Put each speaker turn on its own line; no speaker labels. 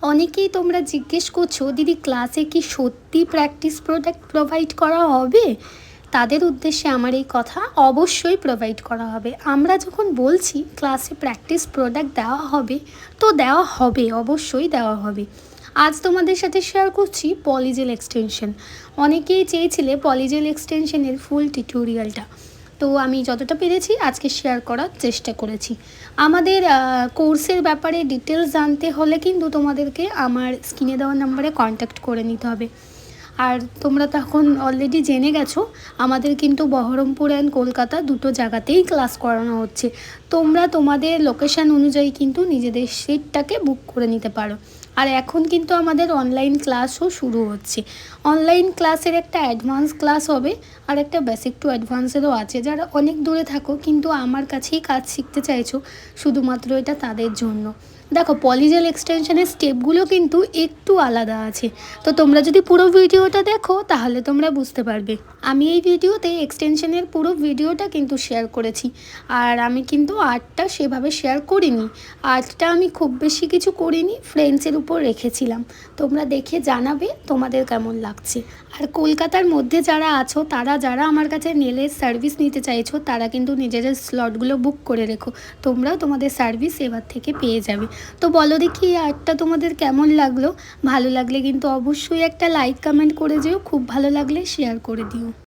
অনেকেই তোমরা জিজ্ঞেস করছো, দিদি ক্লাসে কি সত্যি প্র্যাকটিস প্রোডাক্ট প্রোভাইড করা হবে? তাদের উদ্দেশ্যে আমার এই কথা, অবশ্যই প্রোভাইড করা হবে। আমরা যখন বলছি ক্লাসে প্র্যাকটিস প্রোডাক্ট দেওয়া হবে, তো দেওয়া হবে, অবশ্যই দেওয়া হবে। আজ তোমাদের সাথে শেয়ার করছি পলিজেল এক্সটেনশন। অনেকেই চেয়েছিলে পলিজেল এক্সটেনশনের ফুল টিউটোরিয়ালটা, তো আমি যতটা পেরেছি আজকে শেয়ার করার চেষ্টা করেছি। আমাদের কোর্সের ব্যাপারে ডিটেলস জানতে হলে কিন্তু তোমাদেরকে আমার স্ক্রিনে দেওয়া নাম্বারে কন্ট্যাক্ট করে নিতে হবে। আর তোমরা তখন অলরেডি জেনে গেছো, আমাদের কিন্তু বহরমপুর অ্যান্ড কলকাতা দুটো জায়গাতেই ক্লাস করানো হচ্ছে। তোমরা তোমাদের লোকেশান অনুযায়ী কিন্তু নিজেদের সিটটাকে বুক করে নিতে পারো। আর এখন কিন্তু আমাদের অনলাইন ক্লাসও শুরু হচ্ছে। অনলাইন ক্লাসের একটা অ্যাডভান্স ক্লাস হবে, আর একটা বেসিক টু অ্যাডভান্সেরও আছে। যারা অনেক দূরে থাকো কিন্তু আমার কাছেই কাজ শিখতে চাইছো, শুধুমাত্র এটা তাদের জন্য। দেখো, পলিজেল এক্সটেনশনের স্টেপগুলো কিন্তু একটু আলাদা আছে, তো তোমরা যদি পুরো ভিডিওটা দেখো তাহলে তোমরা বুঝতে পারবে। আমি এই ভিডিওতে এক্সটেনশনের পুরো ভিডিওটা কিন্তু শেয়ার করেছি, আর আমি কিন্তু আর্টটা সেভাবে শেয়ার করিনি। আর্টটা আমি খুব বেশি কিছু করিনি, ফ্রেন্ডসের উপর রেখেছিলাম। তোমরা দেখে জানাবে তোমাদের কেমন লাগছে। আর কলকাতার মধ্যে যারা আছো, যারা আমার কাছে নেলের সার্ভিস নিতে চাইছো, তারা কিন্তু নিজেদের স্লটগুলো বুক করে রেখো। তোমরাও তোমাদের সার্ভিস এবার থেকে পেয়ে যাবে। তো বলো দেখি এই আর্টটা তোমাদের কেমন লাগলো। ভালো লাগলে কিন্তু অবশ্যই একটা লাইক কমেন্ট করে যেও, খুব ভালো লাগলে শেয়ার করে দিও।